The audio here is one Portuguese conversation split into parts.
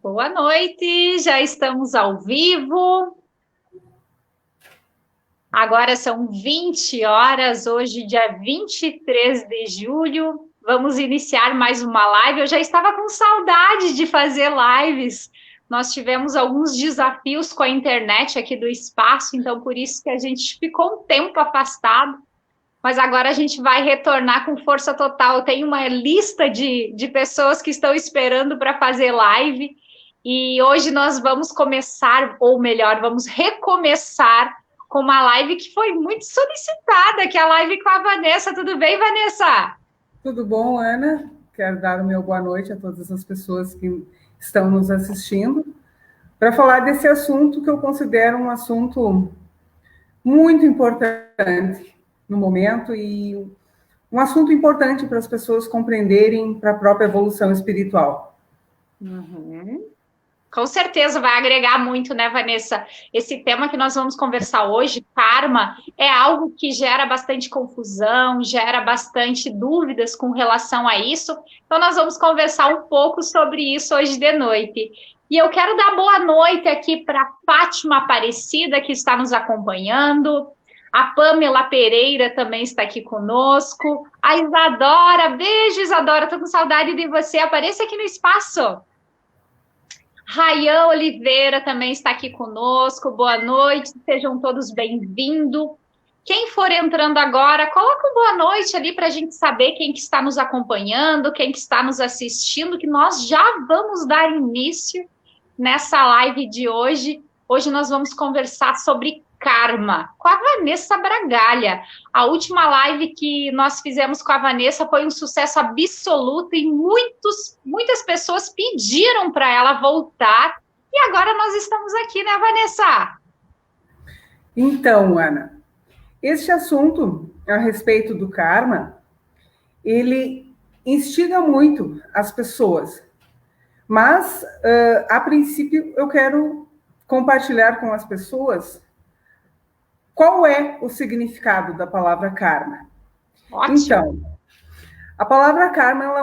Boa noite, já estamos ao vivo. Agora são 20 horas, hoje, dia 23 de julho. Vamos iniciar mais uma live. Eu já estava com saudade de fazer lives. Nós tivemos alguns desafios com a internet aqui do espaço, então por isso que a gente ficou um tempo afastado. Mas agora a gente vai retornar com força total. Tem uma lista de pessoas que estão esperando para fazer live. E hoje nós vamos começar, ou melhor, vamos recomeçar com uma live que foi muito solicitada, que é a live com a Vanessa. Tudo bem, Vanessa? Tudo bom, Ana? Quero dar o meu boa noite a todas as pessoas que estão nos assistindo para falar desse assunto que eu considero um assunto muito importante no momento e um assunto importante para as pessoas compreenderem para a própria evolução espiritual. Uhum. Com certeza vai agregar muito, né, Vanessa? Esse tema que nós vamos conversar hoje, karma, é algo que gera bastante confusão, gera bastante dúvidas com relação a isso. Então, nós vamos conversar um pouco sobre isso hoje de noite. E eu quero dar boa noite aqui para Fátima Aparecida, que está nos acompanhando. A Pamela Pereira também está aqui conosco. A Isadora, beijo, Isadora, estou com saudade de você. Apareça aqui no espaço. Rayan Oliveira também está aqui conosco. Boa noite, sejam todos bem-vindos. Quem for entrando agora, coloca um boa noite ali para a gente saber quem que está nos acompanhando, quem que está nos assistindo, que nós já vamos dar início nessa live de hoje. Hoje nós vamos conversar sobre karma com a Vanessa Bragalha. A última live que nós fizemos com a Vanessa foi um sucesso absoluto e muitas pessoas pediram para ela voltar. E agora nós estamos aqui, né, Vanessa? Então, Ana, este assunto a respeito do karma, ele instiga muito as pessoas, mas, a princípio, eu quero compartilhar com as pessoas qual é o significado da palavra karma. Ótimo. Então, a palavra karma ela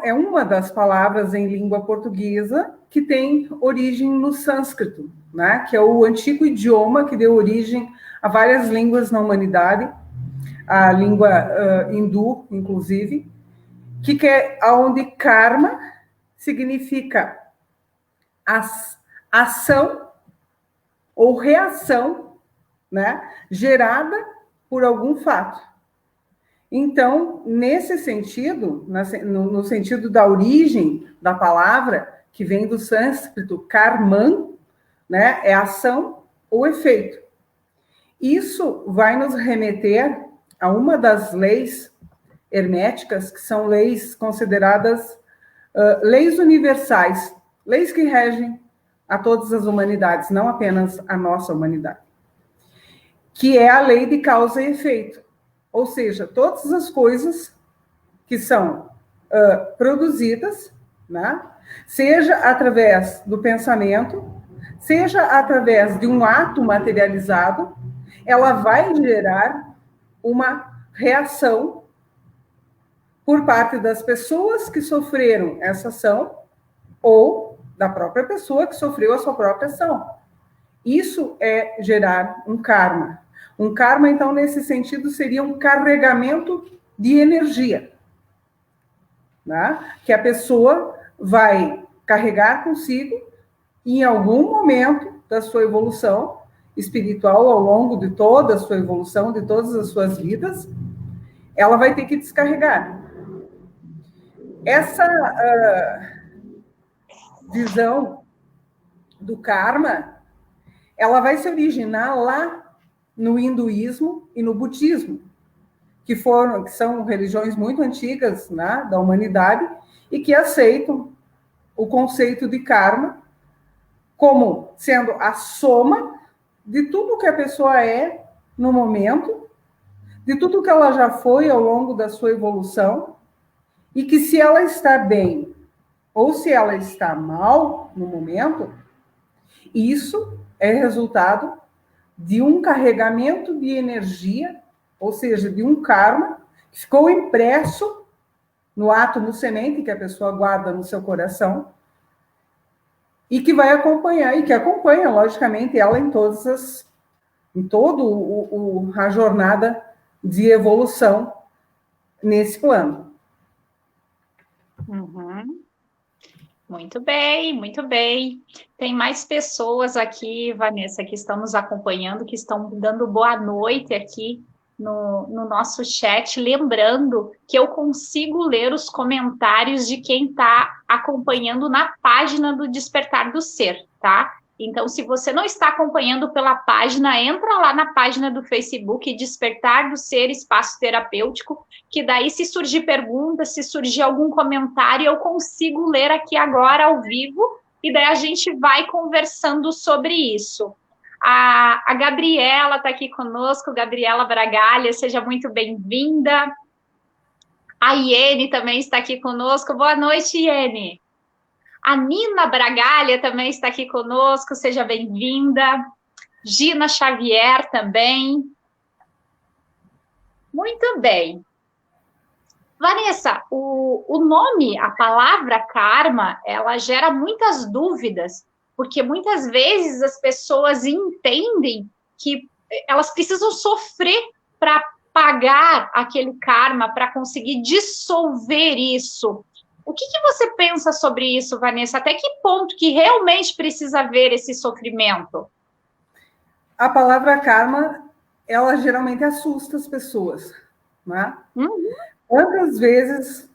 é uma das palavras em língua portuguesa que tem origem no sânscrito, né? Que é o antigo idioma que deu origem a várias línguas na humanidade, a língua hindu, inclusive, que é onde karma significa ação ou reação, né, gerada por algum fato. Então, nesse sentido, no sentido da origem da palavra, que vem do sânscrito karman, né, é ação ou efeito. Isso vai nos remeter a uma das leis herméticas, que são leis consideradas leis universais, leis que regem a todas as humanidades, não apenas a nossa humanidade, que é a lei de causa e efeito. Ou seja, todas as coisas que são produzidas, né, seja através do pensamento, seja através de um ato materializado, ela vai gerar uma reação por parte das pessoas que sofreram essa ação ou da própria pessoa que sofreu a sua própria ação. Isso é gerar um karma. Um karma, então, nesse sentido, seria um carregamento de energia, né? Que a pessoa vai carregar consigo em algum momento da sua evolução espiritual, ao longo de toda a sua evolução, de todas as suas vidas, ela vai ter que descarregar. Essa visão do karma, ela vai se originar lá no hinduísmo e no budismo, que são religiões muito antigas, né, da humanidade, e que aceitam o conceito de karma como sendo a soma de tudo que a pessoa é no momento, de tudo que ela já foi ao longo da sua evolução, e que se ela está bem ou se ela está mal no momento, isso é resultado de um carregamento de energia, ou seja, de um karma, que ficou impresso no átomo semente que a pessoa guarda no seu coração, e que vai acompanhar, e que acompanha, logicamente, ela em em todo a jornada de evolução nesse plano. Uhum. Muito bem, muito bem. Tem mais pessoas aqui, Vanessa, que estão nos acompanhando, que estão dando boa noite aqui no nosso chat. Lembrando que eu consigo ler os comentários de quem está acompanhando na página do Despertar do Ser, tá? Então, se você não está acompanhando pela página, entra lá na página do Facebook Despertar do Ser Espaço Terapêutico, que daí, se surgir pergunta, se surgir algum comentário, eu consigo ler aqui agora ao vivo, e daí a gente vai conversando sobre isso. A Gabriela está aqui conosco, Gabriela Bragalha, seja muito bem-vinda. A Iene também está aqui conosco. Boa noite, Iene. A Nina Bragalha também está aqui conosco, seja bem-vinda. Gina Xavier também. Muito bem. Vanessa, o nome, a palavra karma, ela gera muitas dúvidas, porque muitas vezes as pessoas entendem que elas precisam sofrer para pagar aquele karma, para conseguir dissolver isso. O que você pensa sobre isso, Vanessa? Até que ponto que realmente precisa haver esse sofrimento? A palavra karma, ela geralmente assusta as pessoas, né? Quantas vezes,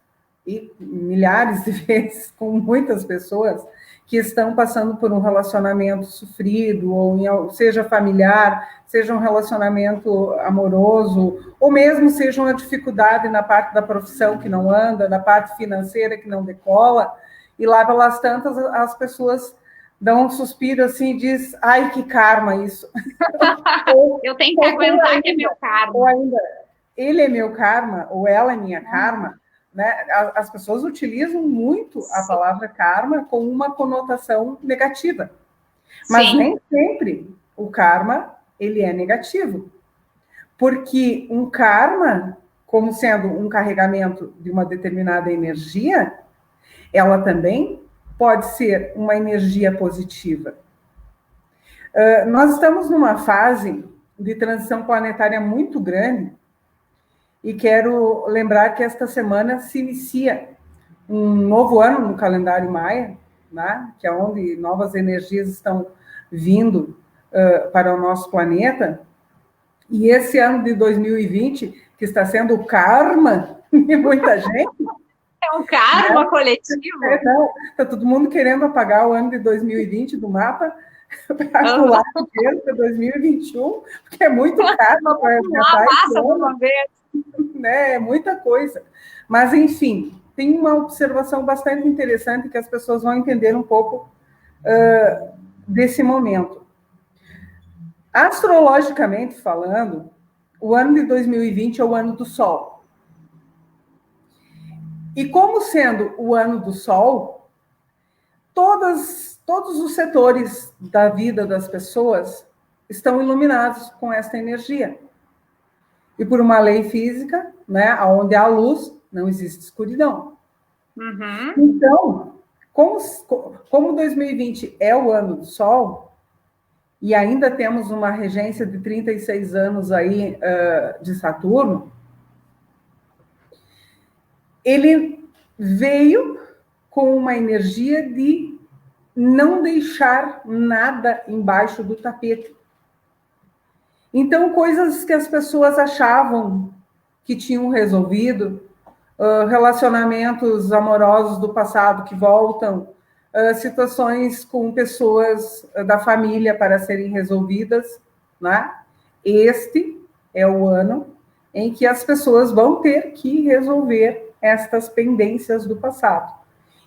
e milhares de vezes, com muitas pessoas que estão passando por um relacionamento sofrido, ou seja familiar, seja um relacionamento amoroso, ou mesmo seja uma dificuldade na parte da profissão que não anda, na parte financeira que não decola, e lá pelas tantas as pessoas dão um suspiro assim e diz, ai, que karma isso. Eu tenho que aguentar ainda, que é meu karma. Ou ainda, ele é meu karma, ou ela é minha karma, né? As pessoas utilizam muito a palavra karma com uma conotação negativa. Mas sim, nem sempre o karma ele é negativo. Porque um karma, como sendo um carregamento de uma determinada energia, ela também pode ser uma energia positiva. Nós estamos numa fase de transição planetária muito grande, e quero lembrar que esta semana se inicia um novo ano no calendário maia, né, que é onde novas energias estão vindo para o nosso planeta. E esse ano de 2020, que está sendo o karma de muita gente. É um karma, né, coletivo. Está todo mundo querendo apagar o ano de 2020 do mapa para pular dinheiro para 2021, porque é muito karma para passa de uma vez. Né? É muita coisa. Mas, enfim, tem uma observação bastante interessante que as pessoas vão entender um pouco desse momento. Astrologicamente falando, o ano de 2020 é o ano do Sol. E como sendo o ano do Sol, todos os setores da vida das pessoas estão iluminados com esta energia. E por uma lei física, né, onde há luz, não existe escuridão. Uhum. Então, como 2020 é o ano do Sol, e ainda temos uma regência de 36 anos aí de Saturno, ele veio com uma energia de não deixar nada embaixo do tapete. Então, coisas que as pessoas achavam que tinham resolvido, relacionamentos amorosos do passado que voltam, situações com pessoas da família para serem resolvidas, né? Este é o ano em que as pessoas vão ter que resolver estas pendências do passado.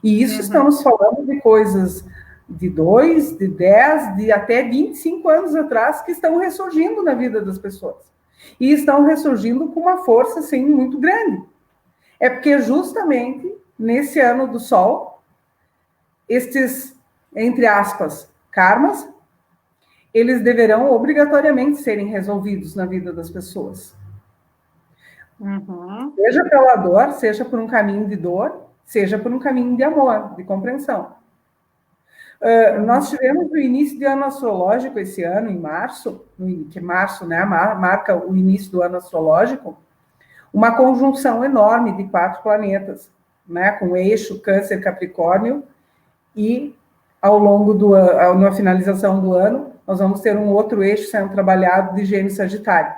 E isso estamos falando de coisas de 2, de 10, de até 25 anos atrás, que estão ressurgindo na vida das pessoas. E estão ressurgindo com uma força, assim, muito grande. É porque justamente nesse ano do Sol, estes, entre aspas, karmas, eles deverão obrigatoriamente serem resolvidos na vida das pessoas. Seja pela dor, seja por um caminho de dor, seja por um caminho de amor, de compreensão. Nós tivemos o início de ano astrológico esse ano, em março, que março, né, marca o início do ano astrológico, uma conjunção enorme de 4 planetas, né, com o eixo Câncer Capricórnio, e ao longo do ano, na finalização do ano, nós vamos ter um outro eixo sendo trabalhado de Gêmeos Sagitário.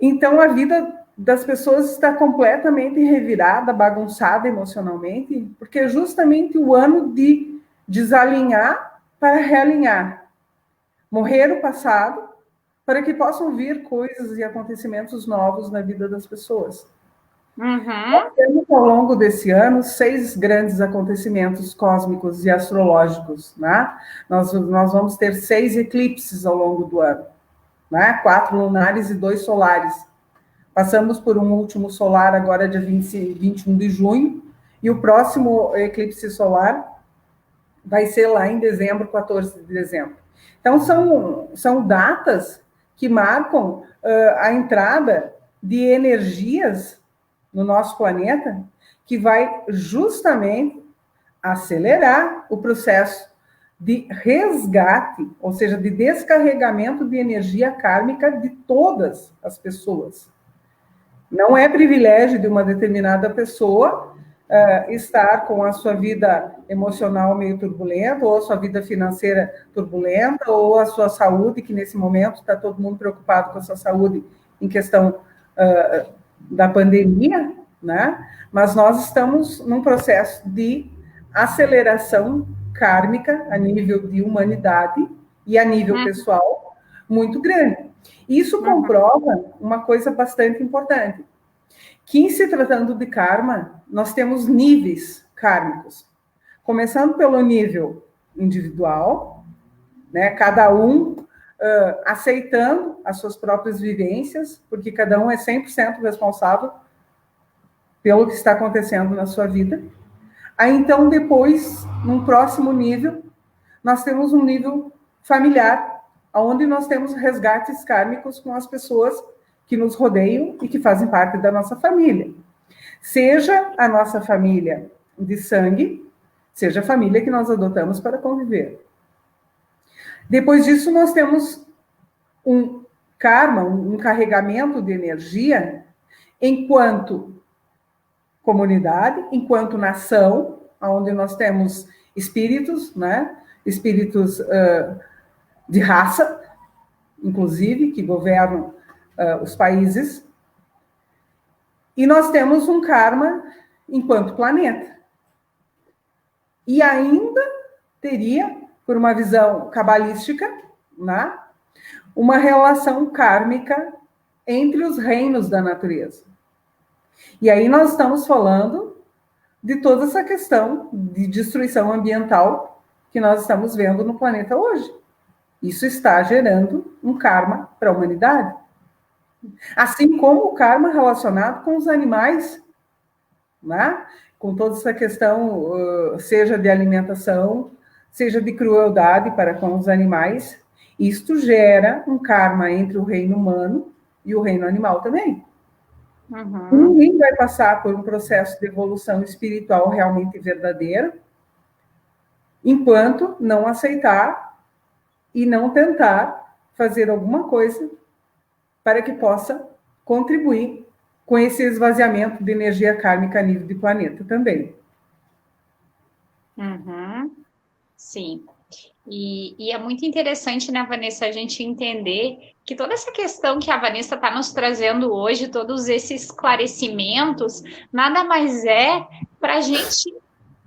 Então, a vida das pessoas está completamente revirada, bagunçada emocionalmente, porque é justamente o ano de desalinhar para realinhar. Morrer o passado para que possam vir coisas e acontecimentos novos na vida das pessoas. Nós temos, ao longo desse ano, 6 grandes acontecimentos cósmicos e astrológicos, né? Nós vamos ter 6 eclipses ao longo do ano, né? 4 lunares e 2 solares. Passamos por um último solar agora, dia 21 de junho, e o próximo eclipse solar vai ser lá em dezembro, 14 de dezembro. Então, são datas que marcam a entrada de energias no nosso planeta, que vai justamente acelerar o processo de resgate, ou seja, de descarregamento de energia kármica de todas as pessoas. Não é privilégio de uma determinada pessoa estar com a sua vida emocional meio turbulenta, ou a sua vida financeira turbulenta, ou a sua saúde, que nesse momento está todo mundo preocupado com a sua saúde em questão da pandemia, né? Mas nós estamos num processo de aceleração kármica a nível de humanidade e a nível pessoal muito grande. Isso comprova uma coisa bastante importante, que em se tratando de karma, nós temos níveis kármicos, começando pelo nível individual, né? Cada um aceitando as suas próprias vivências, porque cada um é 100% responsável pelo que está acontecendo na sua vida. Aí, então, depois, num próximo nível, nós temos um nível familiar, onde nós temos resgates kármicos com as pessoas que nos rodeiam e que fazem parte da nossa família. Seja a nossa família de sangue, seja a família que nós adotamos para conviver. Depois disso, nós temos um karma, um carregamento de energia enquanto comunidade, enquanto nação, onde nós temos espíritos, né? Espíritos de raça, inclusive, que governam os países. E nós temos um karma enquanto planeta. E ainda teria, por uma visão cabalística, né, uma relação kármica entre os reinos da natureza. E aí nós estamos falando de toda essa questão de destruição ambiental que nós estamos vendo no planeta hoje. Isso está gerando um karma para a humanidade. Assim como o karma relacionado com os animais, né? Com toda essa questão, seja de alimentação, seja de crueldade para com os animais, isto gera um karma entre o reino humano e o reino animal também. Ninguém vai passar por um processo de evolução espiritual realmente verdadeiro enquanto não aceitar e não tentar fazer alguma coisa para que possa contribuir com esse esvaziamento de energia kármica a nível de planeta também. Sim. E é muito interessante, né, Vanessa, a gente entender que toda essa questão que a Vanessa está nos trazendo hoje, todos esses esclarecimentos, nada mais é para a gente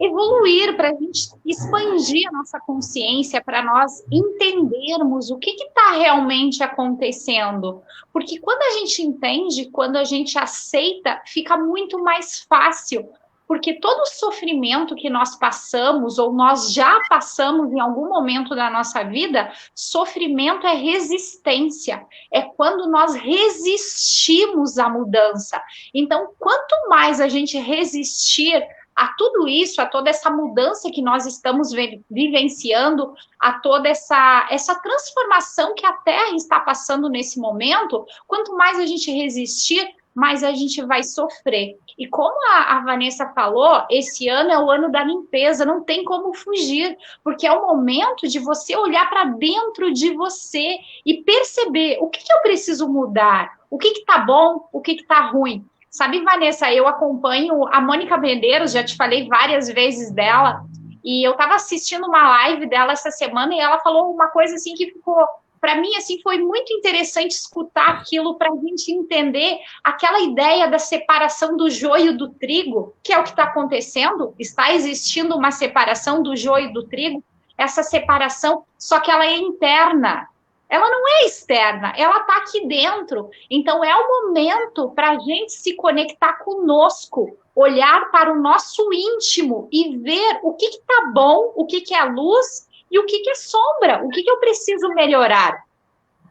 evoluir, para a gente expandir a nossa consciência, para nós entendermos o que está realmente acontecendo. Porque quando a gente entende, quando a gente aceita, fica muito mais fácil. Porque todo o sofrimento que nós passamos, ou nós já passamos em algum momento da nossa vida, sofrimento é resistência. É quando nós resistimos à mudança. Então, quanto mais a gente resistir a tudo isso, a toda essa mudança que nós estamos vivenciando, a toda essa transformação que a Terra está passando nesse momento, quanto mais a gente resistir, mais a gente vai sofrer. E como a Vanessa falou, esse ano é o ano da limpeza, não tem como fugir, porque é o momento de você olhar para dentro de você e perceber o que eu preciso mudar, o que está bom, o que está ruim. Sabe, Vanessa, eu acompanho a Mônica Medeiros, já te falei várias vezes dela, e eu estava assistindo uma live dela essa semana e ela falou uma coisa assim que ficou, para mim, assim, foi muito interessante escutar aquilo para a gente entender aquela ideia da separação do joio do trigo, que é o que está acontecendo, está existindo uma separação do joio do trigo, essa separação, só que ela é interna, ela não é externa, ela está aqui dentro. Então, é o momento para a gente se conectar conosco, olhar para o nosso íntimo e ver o que está bom, o que é luz e o que é sombra, o que eu preciso melhorar.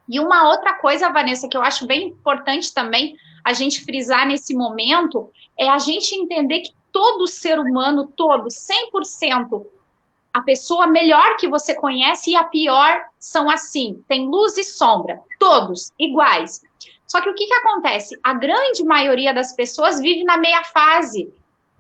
E uma outra coisa, Vanessa, que eu acho bem importante também a gente frisar nesse momento, é a gente entender que todo ser humano, todo, 100%, a pessoa melhor que você conhece e a pior são assim, tem luz e sombra, todos iguais. Só que o que acontece? A grande maioria das pessoas vive na meia fase,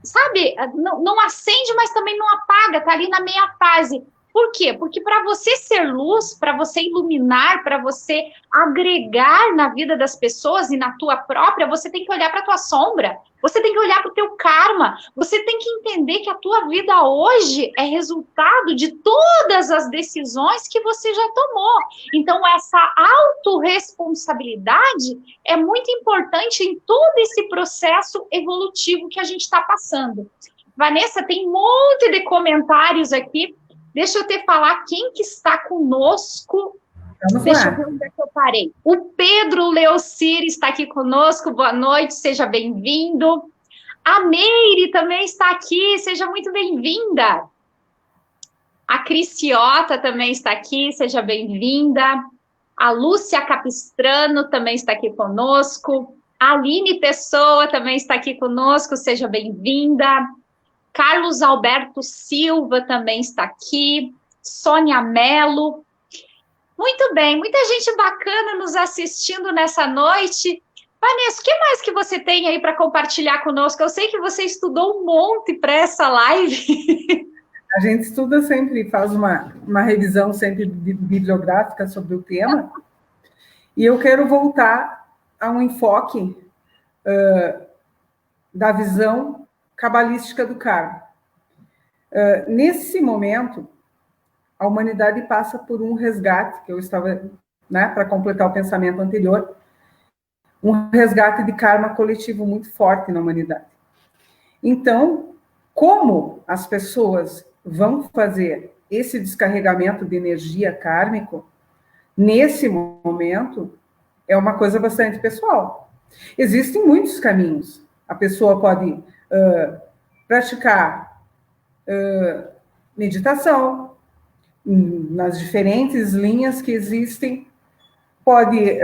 sabe? Não acende, mas também não apaga, tá ali na meia fase. Por quê? Porque para você ser luz, para você iluminar, para você agregar na vida das pessoas e na tua própria, você tem que olhar para a tua sombra, você tem que olhar para o teu karma, você tem que entender que a tua vida hoje é resultado de todas as decisões que você já tomou. Então, essa autorresponsabilidade é muito importante em todo esse processo evolutivo que a gente está passando. Vanessa, tem um monte de comentários aqui. Deixa eu te falar quem que está conosco. Deixa eu ver onde é que eu parei. O Pedro Leocir está aqui conosco. Boa noite, seja bem-vindo. A Meire também está aqui, seja muito bem-vinda. A Cristiota também está aqui, seja bem-vinda. A Lúcia Capistrano também está aqui conosco. A Aline Pessoa também está aqui conosco, seja bem-vinda. Carlos Alberto Silva também está aqui. Sônia Mello. Muito bem, muita gente bacana nos assistindo nessa noite. Vanessa, o que mais que você tem aí para compartilhar conosco? Eu sei que você estudou um monte para essa live. A gente estuda sempre, faz uma revisão sempre bibliográfica sobre o tema. E eu quero voltar a um enfoque da visão cabalística do karma. Nesse momento, a humanidade passa por um resgate, que eu estava, para completar o pensamento anterior, um resgate de karma coletivo muito forte na humanidade. Então, como as pessoas vão fazer esse descarregamento de energia kármico, nesse momento, é uma coisa bastante pessoal. Existem muitos caminhos. A pessoa pode praticar meditação, nas diferentes linhas que existem, pode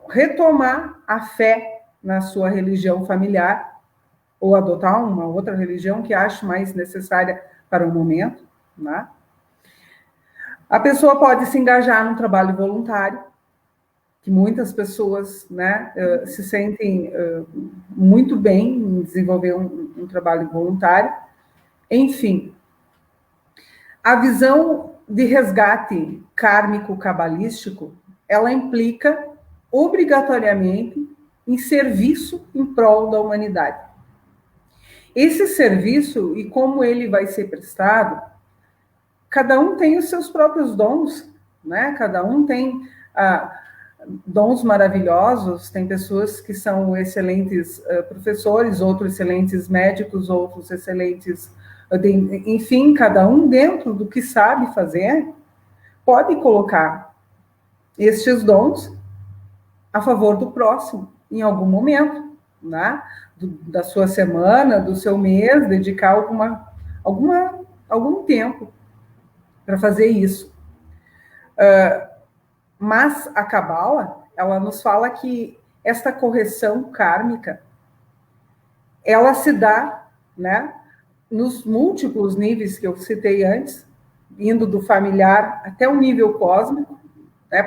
retomar a fé na sua religião familiar, ou adotar uma outra religião que ache mais necessária para o momento, né? A pessoa pode se engajar num trabalho voluntário, que muitas pessoas, se sentem muito bem em desenvolver um trabalho voluntário. Enfim, a visão de resgate kármico cabalístico, ela implica obrigatoriamente em serviço em prol da humanidade. Esse serviço e como ele vai ser prestado, cada um tem os seus próprios dons, Cada um tem dons maravilhosos, tem pessoas que são excelentes professores, outros excelentes médicos, outros excelentes... Enfim, cada um dentro do que sabe fazer, pode colocar estes dons a favor do próximo, em algum momento, da sua semana, do seu mês, dedicar algum tempo para fazer isso. Mas a Cabala, ela nos fala que esta correção kármica, ela se dá, nos múltiplos níveis que eu citei antes, indo do familiar até o nível cósmico,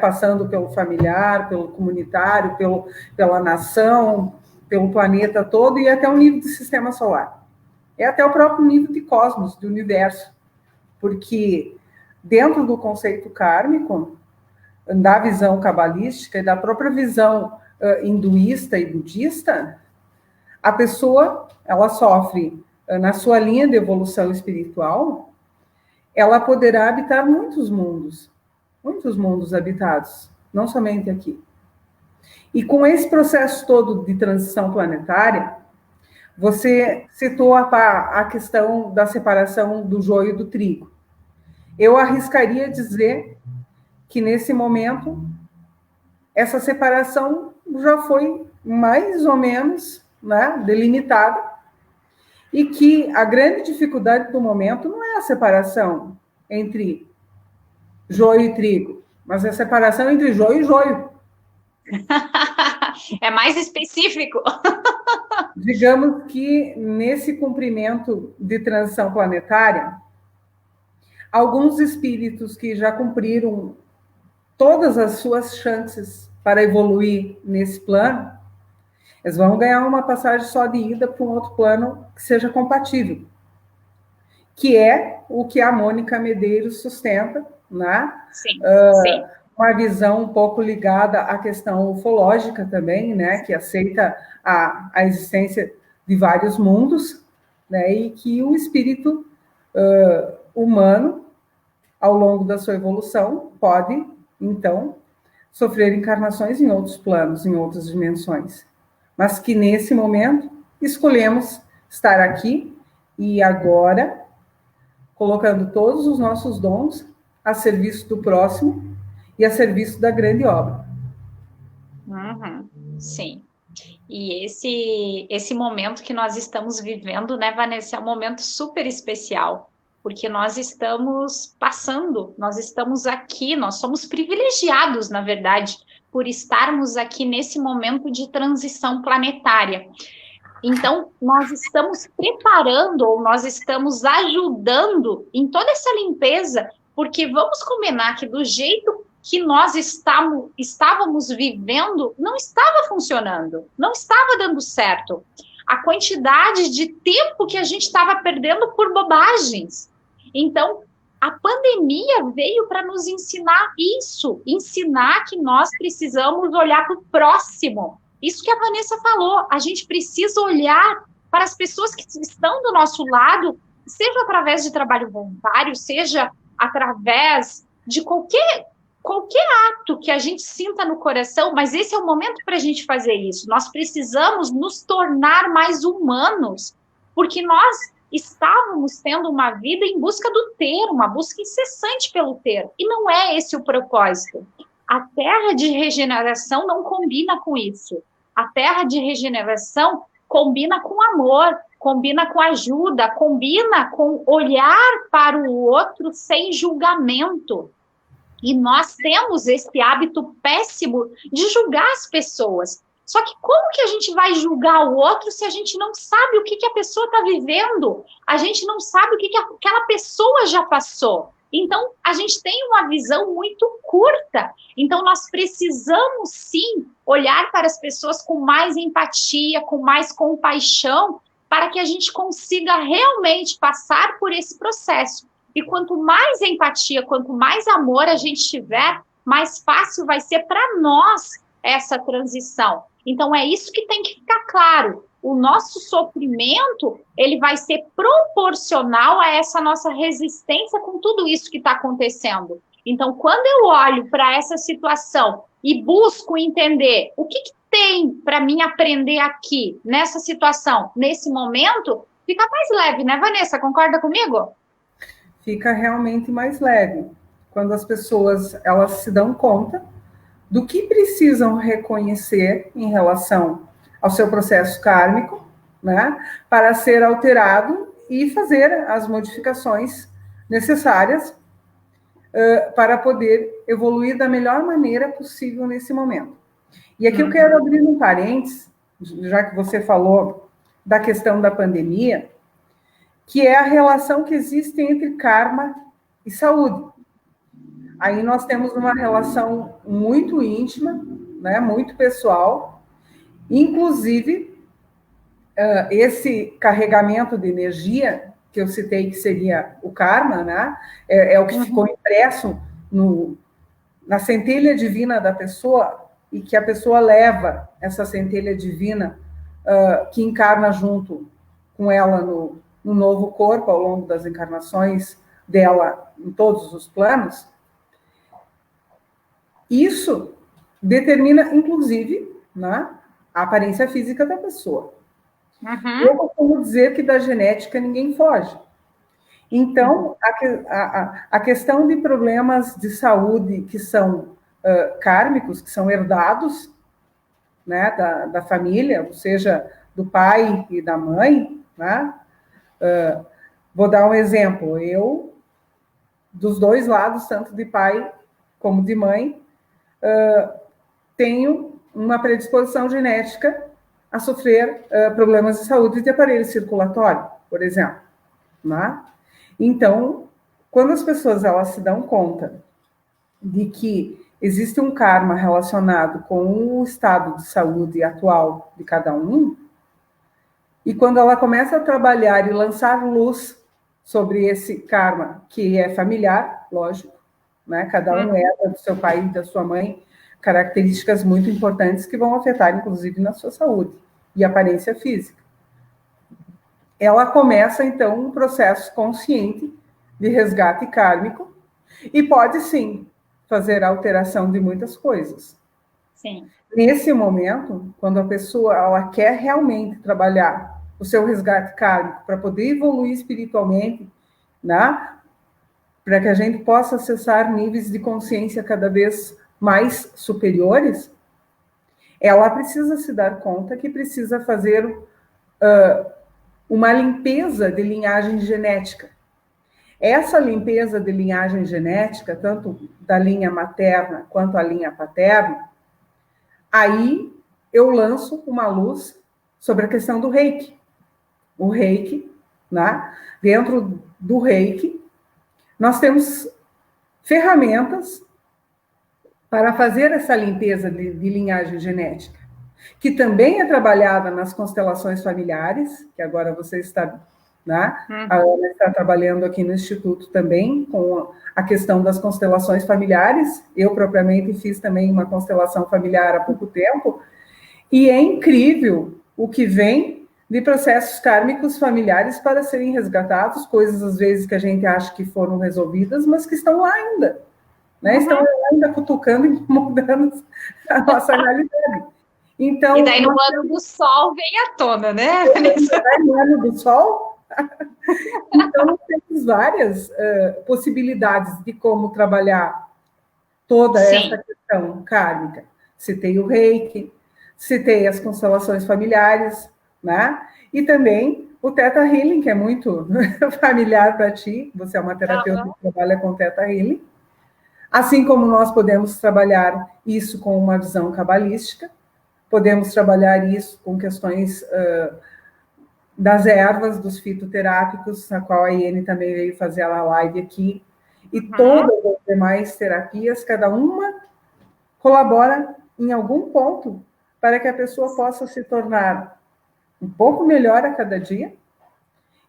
passando pelo familiar, pelo comunitário, pela nação, pelo planeta todo e até o nível do sistema solar. É até o próprio nível de cosmos, do universo. Porque dentro do conceito kármico, da visão cabalística e da própria visão hinduísta e budista, a pessoa, ela sofre, na sua linha de evolução espiritual, ela poderá habitar muitos mundos habitados, não somente aqui. E com esse processo todo de transição planetária, você citou a questão da separação do joio do trigo. Eu arriscaria dizer que, nesse momento, essa separação já foi mais ou menos, né, delimitada, e que a grande dificuldade do momento não é a separação entre joio e trigo, mas a separação entre joio e joio. É mais específico. Digamos que, nesse cumprimento de transição planetária, alguns espíritos que já cumpriram todas as suas chances para evoluir nesse plano, eles vão ganhar uma passagem só de ida para um outro plano que seja compatível, que é o que a Mônica Medeiros sustenta, né? Sim, sim. Uma visão um pouco ligada à questão ufológica também, né? Que aceita a existência de vários mundos, né? E que o espírito humano, ao longo da sua evolução, pode, então, sofrer encarnações em outros planos, em outras dimensões. Mas que, nesse momento, escolhemos estar aqui e agora, colocando todos os nossos dons a serviço do próximo e a serviço da grande obra. Sim. E esse momento que nós estamos vivendo, né, Vanessa, é um momento super especial, porque nós estamos passando, nós estamos aqui, nós somos privilegiados, na verdade, por estarmos aqui nesse momento de transição planetária. Então, nós estamos preparando, ou nós estamos ajudando em toda essa limpeza, porque vamos combinar que do jeito que nós estávamos vivendo, não estava funcionando, não estava dando certo. A quantidade de tempo que a gente estava perdendo por bobagens. Então, a pandemia veio para nos ensinar isso, ensinar que nós precisamos olhar para o próximo. Isso que a Vanessa falou, a gente precisa olhar para as pessoas que estão do nosso lado, seja através de trabalho voluntário, seja através de qualquer ato que a gente sinta no coração, mas esse é o momento para a gente fazer isso. Nós precisamos nos tornar mais humanos, porque nós estávamos tendo uma vida em busca do ter, uma busca incessante pelo ter, e não é esse o propósito. A terra de regeneração não combina com isso. A terra de regeneração combina com amor, combina com ajuda, combina com olhar para o outro sem julgamento. E nós temos esse hábito péssimo de julgar as pessoas. Só que como que a gente vai julgar o outro se a gente não sabe o que a pessoa está vivendo? A gente não sabe o que aquela pessoa já passou. Então, a gente tem uma visão muito curta. Então, nós precisamos, sim, olhar para as pessoas com mais empatia, com mais compaixão, para que a gente consiga realmente passar por esse processo. E quanto mais empatia, quanto mais amor a gente tiver, mais fácil vai ser para nós essa transição. Então, é isso que tem que ficar claro. O nosso sofrimento, ele vai ser proporcional a essa nossa resistência com tudo isso que está acontecendo. Então, quando eu olho para essa situação e busco entender o que tem para mim aprender aqui, nessa situação, nesse momento, fica mais leve, né, Vanessa? Concorda comigo? Fica realmente mais leve. Quando as pessoas elas se dão conta do que precisam reconhecer em relação ao seu processo kármico, né, para ser alterado e fazer as modificações necessárias para poder evoluir da melhor maneira possível nesse momento. E aqui eu quero abrir um parênteses, já que você falou da questão da pandemia, que é a relação que existe entre karma e saúde. Aí nós temos uma relação muito íntima, né, muito pessoal, inclusive esse carregamento de energia que eu citei, que seria o karma, né? É o que ficou impresso na centelha divina da pessoa, e que a pessoa leva essa centelha divina que encarna junto com ela no novo corpo, ao longo das encarnações dela em todos os planos. Isso determina, inclusive, né, a aparência física da pessoa. Eu costumo dizer que da genética ninguém foge. Então, a questão de problemas de saúde que são kármicos, que são herdados, né, da família, ou seja, do pai e da mãe, né? Vou dar um exemplo. Eu, dos dois lados, tanto de pai como de mãe, tenho uma predisposição genética a sofrer problemas de saúde de aparelho circulatório, por exemplo, né? Então, quando as pessoas elas se dão conta de que existe um karma relacionado com o estado de saúde atual de cada um, e quando ela começa a trabalhar e lançar luz sobre esse karma, que é familiar, lógico, né? Cada um é do seu pai e da sua mãe, características muito importantes que vão afetar, inclusive, na sua saúde e aparência física. Ela começa, então, um processo consciente de resgate kármico e pode, sim, fazer alteração de muitas coisas. Sim. Nesse momento, quando a pessoa ela quer realmente trabalhar o seu resgate kármico para poder evoluir espiritualmente, né? Para que a gente possa acessar níveis de consciência cada vez mais superiores, ela precisa se dar conta que precisa fazer uma limpeza de linhagem genética. Essa limpeza de linhagem genética, tanto da linha materna quanto a linha paterna, aí eu lanço uma luz sobre a questão do reiki. O reiki, né? Dentro do reiki, nós temos ferramentas para fazer essa limpeza de linhagem genética, que também é trabalhada nas constelações familiares, que agora você está, né? A Ana está trabalhando aqui no Instituto também com a questão das constelações familiares. Eu, propriamente, fiz também uma constelação familiar há pouco tempo, e é incrível o que vem de processos kármicos familiares para serem resgatados, coisas, às vezes, que a gente acha que foram resolvidas, mas que estão lá ainda, né? Estão ainda cutucando e mudando a nossa realidade. Então, e daí no ano do sol vem à tona, né? No ano do sol? Então, nós temos várias possibilidades de como trabalhar toda essa questão kármica. Citei o reiki, citei as constelações familiares, né? E também o Theta Healing, que é muito familiar para ti. Você é uma terapeuta que trabalha com Theta Healing. Assim como nós podemos trabalhar isso com uma visão cabalística, podemos trabalhar isso com questões das ervas, dos fitoterápicos, na qual a Iene também veio fazer a live aqui, e todas as demais terapias, cada uma colabora em algum ponto para que a pessoa possa se tornar um pouco melhor a cada dia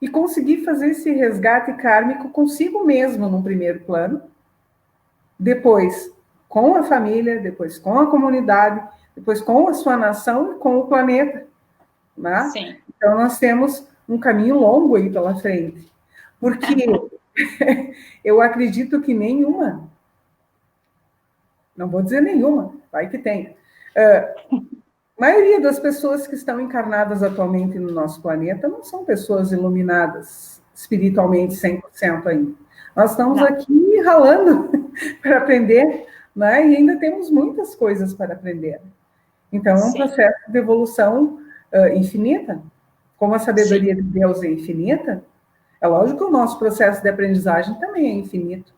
e conseguir fazer esse resgate kármico consigo mesmo no primeiro plano, depois com a família, depois com a comunidade, depois com a sua nação e com o planeta, né? Sim. Então, nós temos um caminho longo aí pela frente, porque eu acredito que nenhuma, não vou dizer nenhuma, vai que tem, a maioria das pessoas que estão encarnadas atualmente no nosso planeta não são pessoas iluminadas espiritualmente 100% ainda. Nós estamos aqui ralando para aprender, né? E ainda temos muitas coisas para aprender. Então, é um processo de evolução infinita. Como a sabedoria de Deus é infinita, é lógico que o nosso processo de aprendizagem também é infinito.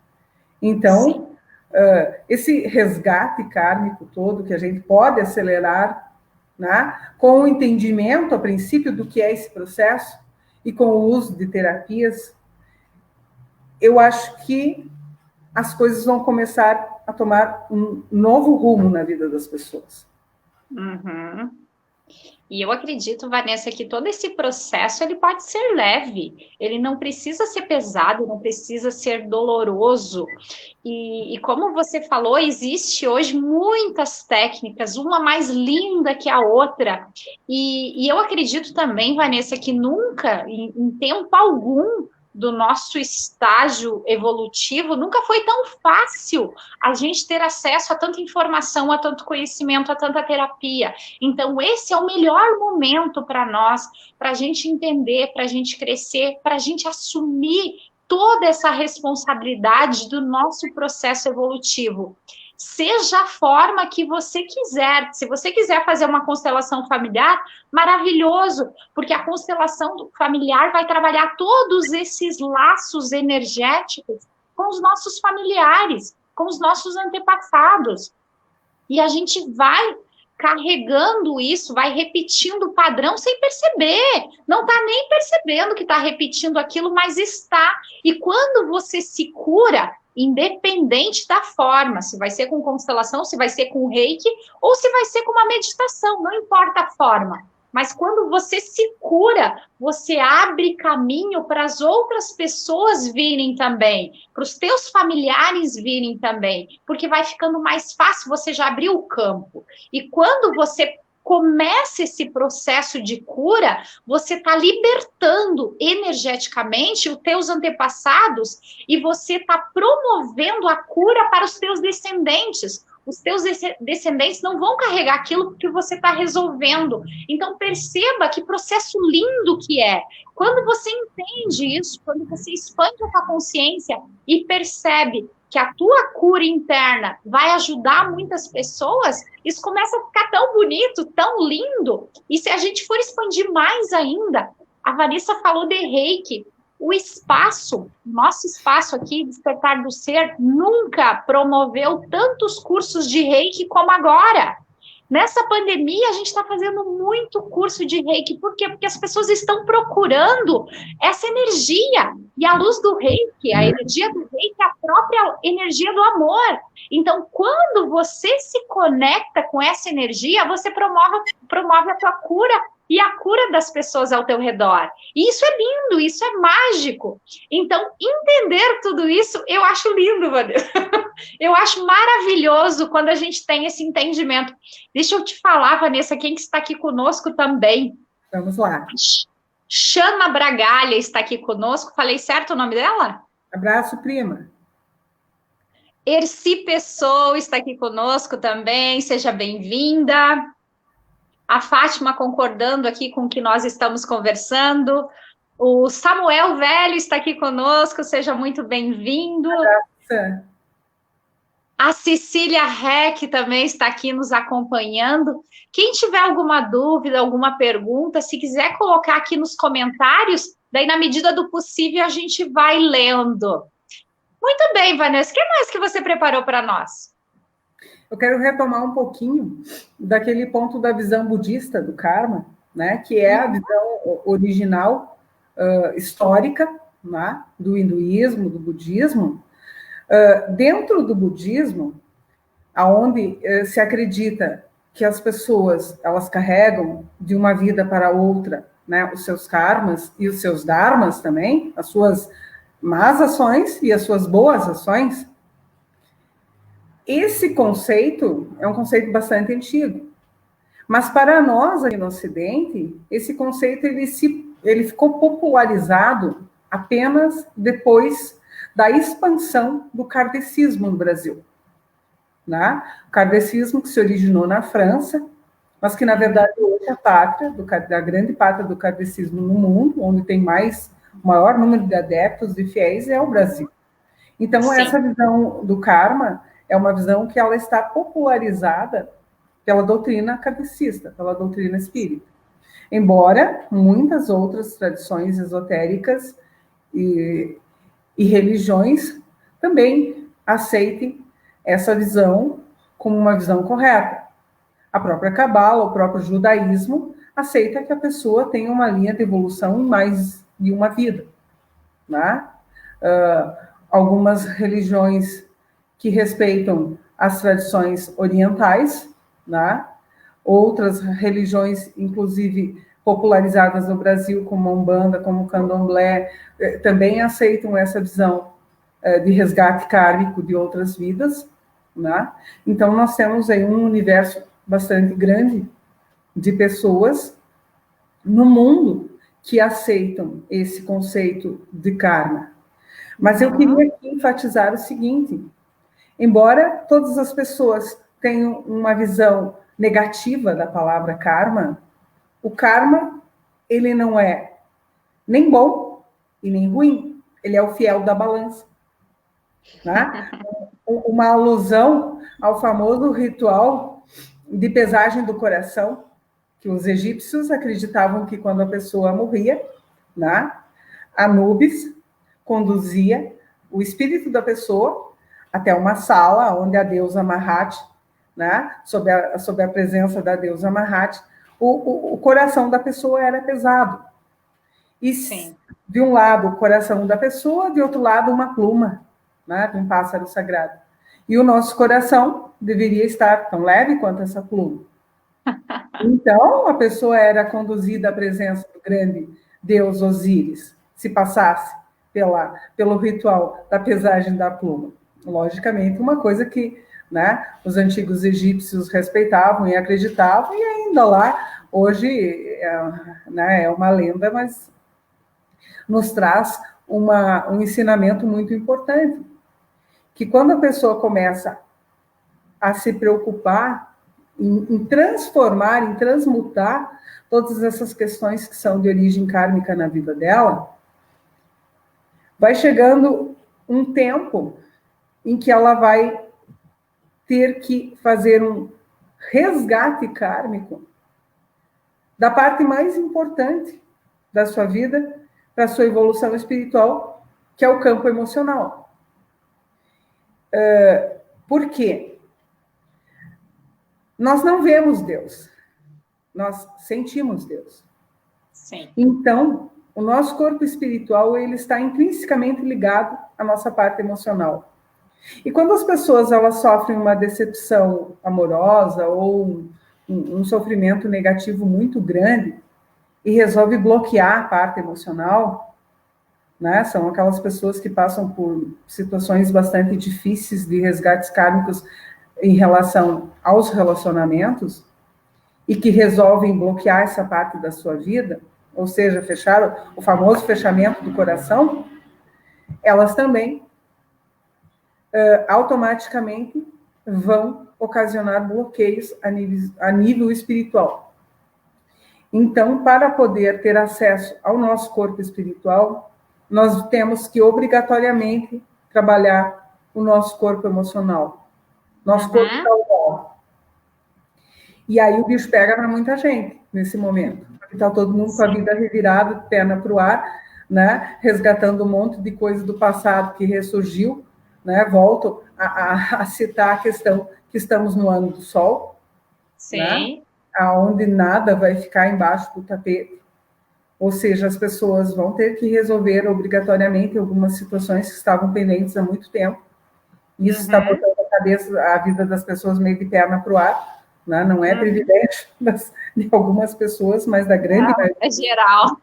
Então, esse resgate kármico todo que a gente pode acelerar, né, com o entendimento, a princípio, do que é esse processo e com o uso de terapias, eu acho que as coisas vão começar a tomar um novo rumo na vida das pessoas. E eu acredito, Vanessa, que todo esse processo ele pode ser leve, ele não precisa ser pesado, não precisa ser doloroso. E como você falou, existe hoje muitas técnicas, uma mais linda que a outra. E eu acredito também, Vanessa, que nunca, em tempo algum, do nosso estágio evolutivo, nunca foi tão fácil a gente ter acesso a tanta informação, a tanto conhecimento, a tanta terapia. Então, esse é o melhor momento para nós, para a gente entender, para a gente crescer, para a gente assumir toda essa responsabilidade do nosso processo evolutivo. Seja a forma que você quiser. Se você quiser fazer uma constelação familiar, maravilhoso, porque a constelação familiar vai trabalhar todos esses laços energéticos com os nossos familiares, com os nossos antepassados. E a gente vai carregando isso, vai repetindo o padrão sem perceber. Não está nem percebendo que está repetindo aquilo, mas está. E quando você se cura, independente da forma, se vai ser com constelação, se vai ser com reiki, ou se vai ser com uma meditação, não importa a forma. Mas quando você se cura, você abre caminho para as outras pessoas virem também, para os teus familiares virem também, porque vai ficando mais fácil, você já abriu o campo. E quando você começa esse processo de cura, você está libertando energeticamente os teus antepassados e você está promovendo a cura para os teus descendentes. Os teus descendentes não vão carregar aquilo que você está resolvendo. Então, perceba que processo lindo que é. Quando você entende isso, quando você expande a tua consciência e percebe que a tua cura interna vai ajudar muitas pessoas, isso começa a ficar tão bonito, tão lindo. E se a gente for expandir mais ainda, a Vanessa falou de reiki. O espaço, nosso espaço aqui, Despertar do Ser, nunca promoveu tantos cursos de reiki como agora. Nessa pandemia, a gente está fazendo muito curso de reiki. Por quê? Porque as pessoas estão procurando essa energia. E a luz do reiki, a energia do reiki é a própria energia do amor. Então, quando você se conecta com essa energia, você promove a tua cura e a cura das pessoas ao teu redor. E isso é lindo, isso é mágico. Então, entender tudo isso, eu acho lindo, Vanessa. Eu acho maravilhoso quando a gente tem esse entendimento. Deixa eu te falar, Vanessa, quem que está aqui conosco também? Vamos lá. Chama Bragalha está aqui conosco. Falei certo o nome dela? Abraço, prima. Erci Pessoa está aqui conosco também. Seja bem-vinda. A Fátima concordando aqui com o que nós estamos conversando. O Samuel Velho está aqui conosco. Seja muito bem-vindo. A Cecília Reck também está aqui nos acompanhando. Quem tiver alguma dúvida, alguma pergunta, se quiser colocar aqui nos comentários, daí na medida do possível a gente vai lendo. Muito bem, Vanessa, o que mais que você preparou para nós? Eu quero retomar um pouquinho daquele ponto da visão budista do karma, né, que é a visão original, histórica, né, do hinduísmo, do budismo. Dentro do budismo, aonde se acredita que as pessoas elas carregam de uma vida para outra, né, os seus karmas e os seus dharmas também, as suas más ações e as suas boas ações. Esse conceito é um conceito bastante antigo, mas para nós aqui no Ocidente, esse conceito ele ficou popularizado apenas depois da expansão do kardecismo no Brasil. Né? O kardecismo que se originou na França, mas que, na verdade, hoje é a pátria, da grande pátria do kardecismo no mundo, onde tem o maior número de adeptos e fiéis, é o Brasil. Então, sim, essa visão do karma é uma visão que ela está popularizada pela doutrina kardecista, pela doutrina espírita. Embora muitas outras tradições esotéricas e religiões também aceitem essa visão como uma visão correta. A própria Cabala, o próprio judaísmo, aceita que a pessoa tem uma linha de evolução em mais de uma vida. Né? Algumas religiões que respeitam as tradições orientais, né, outras religiões, inclusive popularizadas no Brasil, como a Umbanda, como o Candomblé, também aceitam essa visão de resgate kármico de outras vidas, né? Então, nós temos aí um universo bastante grande de pessoas no mundo que aceitam esse conceito de karma. Mas eu queria aqui enfatizar o seguinte: embora todas as pessoas tenham uma visão negativa da palavra karma, o karma, ele não é nem bom e nem ruim, ele é o fiel da balança. Né? Uma alusão ao famoso ritual de pesagem do coração, que os egípcios acreditavam que quando a pessoa morria, né, Anubis conduzia o espírito da pessoa até uma sala onde a deusa Mahat, né, sob a presença da deusa Mahat, o coração da pessoa era pesado. E sim, de um lado o coração da pessoa, de outro lado uma pluma, né, de um pássaro sagrado. E o nosso coração deveria estar tão leve quanto essa pluma. Então, a pessoa era conduzida à presença do grande deus Osíris, se passasse pelo ritual da pesagem da pluma. Logicamente, uma coisa que, né, os antigos egípcios respeitavam e acreditavam, e ainda lá, hoje, né, é uma lenda, mas nos traz um ensinamento muito importante, que quando a pessoa começa a se preocupar em transformar, em transmutar todas essas questões que são de origem kármica na vida dela, vai chegando um tempo em que ela vai ter que fazer um resgate kármico da parte mais importante da sua vida para a sua evolução espiritual, que é o campo emocional. Por quê? Nós não vemos Deus, nós sentimos Deus. Sim. Então, o nosso corpo espiritual, ele está intrinsecamente ligado à nossa parte emocional. E quando as pessoas elas sofrem uma decepção amorosa ou um sofrimento negativo muito grande e resolve bloquear a parte emocional, né? São aquelas pessoas que passam por situações bastante difíceis de resgates kármicos em relação aos relacionamentos e que resolvem bloquear essa parte da sua vida, ou seja, fechar o famoso fechamento do coração, elas também automaticamente vão ocasionar bloqueios a nível espiritual. Então, para poder ter acesso ao nosso corpo espiritual, nós temos que obrigatoriamente trabalhar o nosso corpo emocional. Nosso corpo está bom. E aí o bicho pega para muita gente nesse momento. Está todo mundo com a vida revirada, perna para o ar, né? Resgatando um monte de coisa do passado que ressurgiu. Né? Volto a citar a questão que estamos no ano do Sol. Sim. Né? Onde nada vai ficar embaixo do tapete. Ou seja, as pessoas vão ter que resolver obrigatoriamente algumas situações que estavam pendentes há muito tempo. Isso está botando a vida das pessoas meio de perna para o ar, né? Não é privilégio de algumas pessoas, mas da grande maioria. É geral.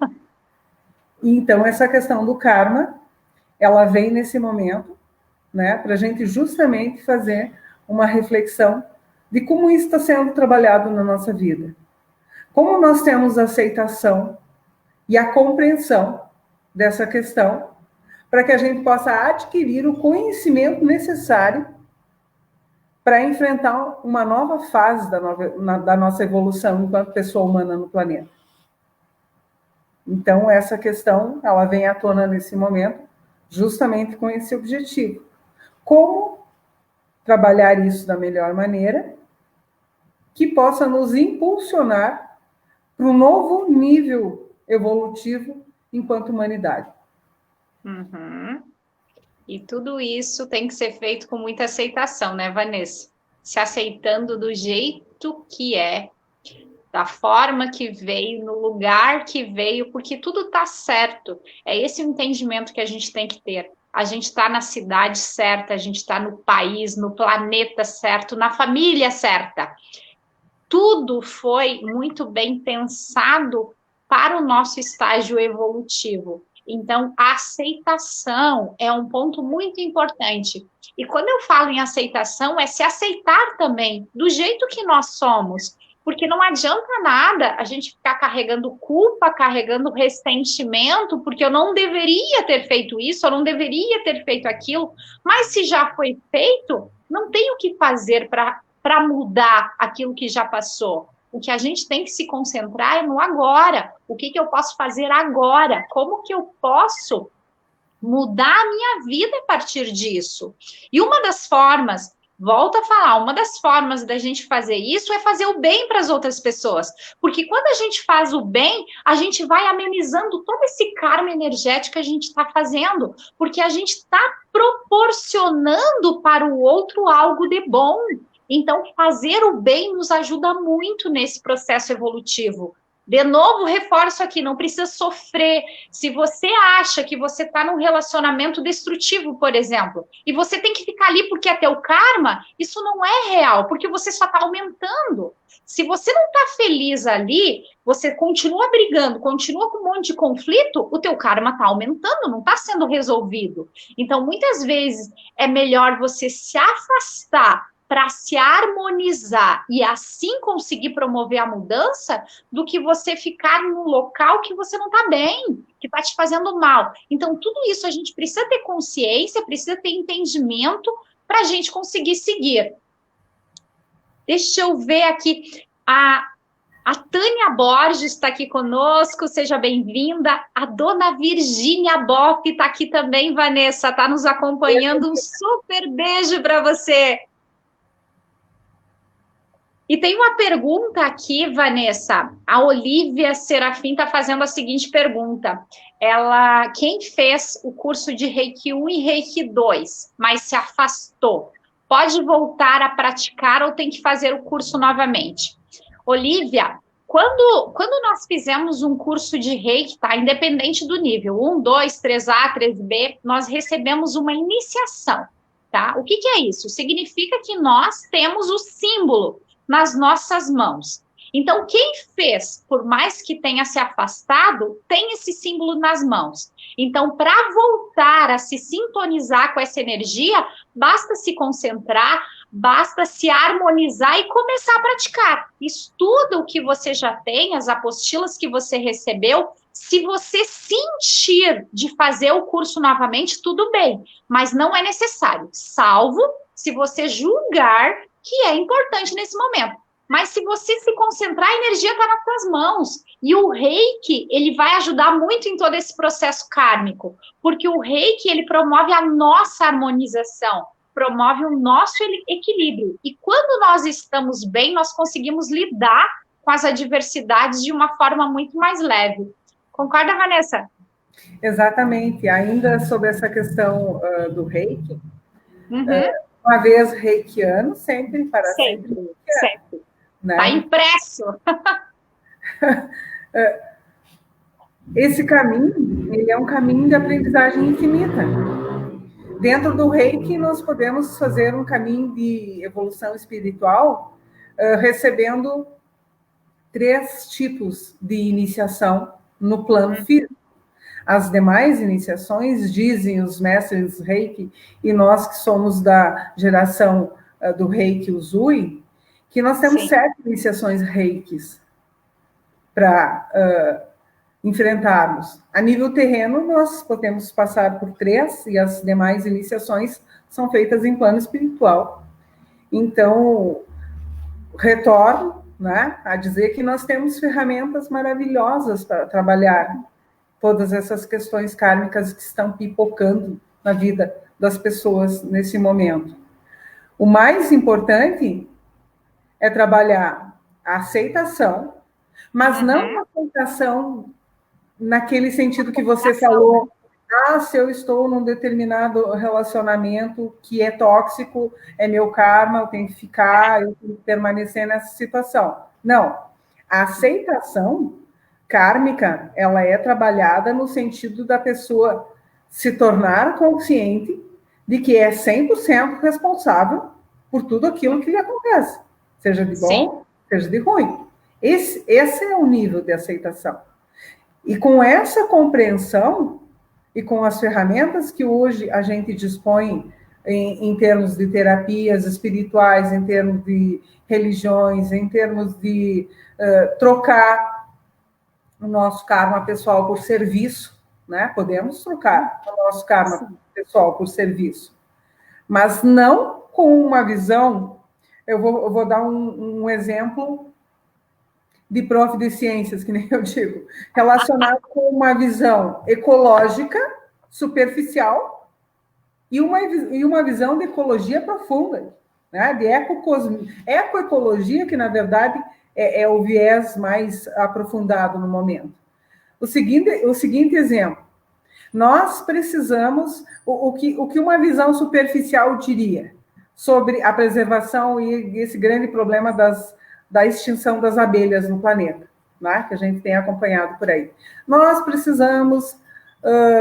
Então, essa questão do karma, ela vem nesse momento, né, para a gente justamente fazer uma reflexão de como isso está sendo trabalhado na nossa vida. Como nós temos a aceitação e a compreensão dessa questão, para que a gente possa adquirir o conhecimento necessário para enfrentar uma nova fase da nossa evolução enquanto pessoa humana no planeta. Então, essa questão, ela vem à tona nesse momento, justamente com esse objetivo. Como trabalhar isso da melhor maneira, que possa nos impulsionar para um novo nível evolutivo enquanto humanidade. E tudo isso tem que ser feito com muita aceitação, né, Vanessa? Se aceitando do jeito que é, da forma que veio, no lugar que veio, porque tudo está certo. É esse o entendimento que a gente tem que ter. A gente está na cidade certa, a gente está no país, no planeta certo, na família certa. tudo foi muito bem pensado para o nosso estágio evolutivo. Então, a aceitação é um ponto muito importante. E quando eu falo em aceitação, é se aceitar também, do jeito que nós somos. Porque não adianta nada a gente ficar carregando culpa, carregando ressentimento, porque eu não deveria ter feito isso, eu não deveria ter feito aquilo. Mas se já foi feito, não tem o que fazer para mudar aquilo que já passou. O que a gente tem que se concentrar é no agora. O que eu posso fazer agora? Como que eu posso mudar a minha vida a partir disso? E uma das formas, volto a falar, uma das formas da gente fazer isso é fazer o bem para as outras pessoas. Porque quando a gente faz o bem, a gente vai amenizando todo esse karma energético que a gente está fazendo. Porque a gente está proporcionando para o outro algo de bom. Então, fazer o bem nos ajuda muito nesse processo evolutivo. De novo, reforço aqui, não precisa sofrer. Se você acha que você está num relacionamento destrutivo, por exemplo, e você tem que ficar ali porque é teu karma, isso não é real, porque você só está aumentando. Se você não está feliz ali, você continua brigando, continua com um monte de conflito, o teu karma está aumentando, não está sendo resolvido. Então, muitas vezes, é melhor você se afastar para se harmonizar e assim conseguir promover a mudança, do que você ficar num local que você não está bem, que está te fazendo mal. Então, tudo isso a gente precisa ter consciência, precisa ter entendimento para a gente conseguir seguir. Deixa eu ver aqui. A Tânia Borges está aqui conosco, seja bem-vinda. A dona Virgínia Boff está aqui também, Vanessa, está nos acompanhando. Um super beijo para você. E tem uma pergunta aqui, Vanessa. A Olivia Serafim está fazendo a seguinte pergunta. Quem fez o curso de Reiki 1 e Reiki 2, mas se afastou, pode voltar a praticar ou tem que fazer o curso novamente? Olivia, quando nós fizemos um curso de Reiki, tá? Independente do nível, 1, 2, 3A, 3B, nós recebemos uma iniciação, tá? O que é isso? Significa que nós temos o símbolo nas nossas mãos. Então, quem fez, por mais que tenha se afastado, tem esse símbolo nas mãos. Então, para voltar a se sintonizar com essa energia, basta se concentrar, basta se harmonizar e começar a praticar. Estuda o que você já tem, as apostilas que você recebeu. Se você sentir de fazer o curso novamente, tudo bem, mas não é necessário, salvo se você julgar que é importante nesse momento. Mas se você se concentrar, a energia está nas suas mãos. E o Reiki, ele vai ajudar muito em todo esse processo kármico, porque o Reiki, ele promove a nossa harmonização, promove o nosso equilíbrio. E quando nós estamos bem, nós conseguimos lidar com as adversidades de uma forma muito mais leve. Concorda, Vanessa? Exatamente. Ainda sobre essa questão do Reiki, uma vez reikiano, sempre para sempre. Sempre. Né? Tá impresso. Esse caminho, ele é um caminho de aprendizagem infinita. Dentro do Reiki, nós podemos fazer um caminho de evolução espiritual, recebendo 3 tipos de iniciação no plano físico. As demais iniciações, dizem os mestres Reiki, e nós que somos da geração do Reiki Usui, que nós temos 7 iniciações Reikis para enfrentarmos. A nível terreno, nós podemos passar por 3, e as demais iniciações são feitas em plano espiritual. Então, retorno, né, a dizer que nós temos ferramentas maravilhosas para trabalhar todas essas questões kármicas que estão pipocando na vida das pessoas nesse momento. O mais importante é trabalhar a aceitação, mas não a aceitação naquele sentido que você falou, se eu estou num determinado relacionamento que é tóxico, é meu karma, eu tenho que ficar, eu tenho que permanecer nessa situação. Não. A aceitação kármica, ela é trabalhada no sentido da pessoa se tornar consciente de que é 100% responsável por tudo aquilo que lhe acontece, seja de bom, seja de ruim. Esse é o nível de aceitação. E com essa compreensão e com as ferramentas que hoje a gente dispõe em termos de terapias espirituais, em termos de religiões, em termos de trocar o nosso karma pessoal por serviço, né? Podemos trocar o nosso karma pessoal por serviço, mas não com uma visão. Eu vou dar um exemplo de prof de ciências, que nem eu digo, relacionado com uma visão ecológica, superficial, e uma visão de ecologia profunda, né? De ecoecologia, que, na verdade, é o viés mais aprofundado no momento. O seguinte exemplo, nós precisamos, o que uma visão superficial diria sobre a preservação e esse grande problema da extinção das abelhas no planeta, né, que a gente tem acompanhado por aí. Nós precisamos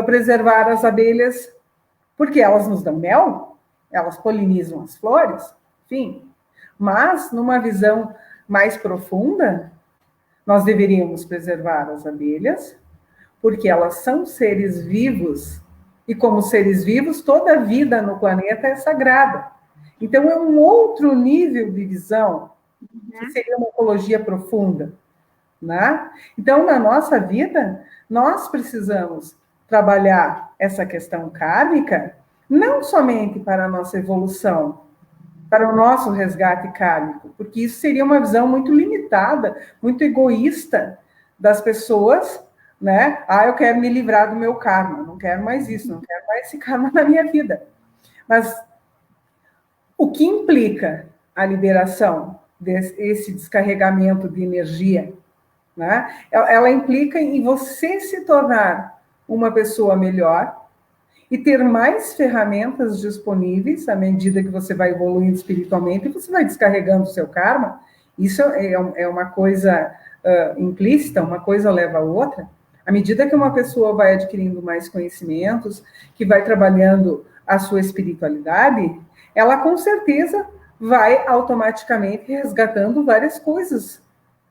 preservar as abelhas porque elas nos dão mel, elas polinizam as flores, enfim. Mas, numa visão mais profunda, nós deveríamos preservar as abelhas porque elas são seres vivos e, como seres vivos, toda a vida no planeta é sagrada. Então, é um outro nível de visão, que seria uma ecologia profunda, né? Então, na nossa vida, nós precisamos trabalhar essa questão kármica, não somente para a nossa evolução, para o nosso resgate kármico, porque isso seria uma visão muito limitada, muito egoísta das pessoas, né? Eu quero me livrar do meu karma, não quero mais isso, não quero mais esse karma na minha vida. Mas o que implica a liberação desse descarregamento de energia, né? Ela implica em você se tornar uma pessoa melhor e ter mais ferramentas disponíveis à medida que você vai evoluindo espiritualmente e você vai descarregando o seu karma. Isso é uma coisa implícita, uma coisa leva a outra. À medida que uma pessoa vai adquirindo mais conhecimentos, que vai trabalhando a sua espiritualidade, ela com certeza vai automaticamente resgatando várias coisas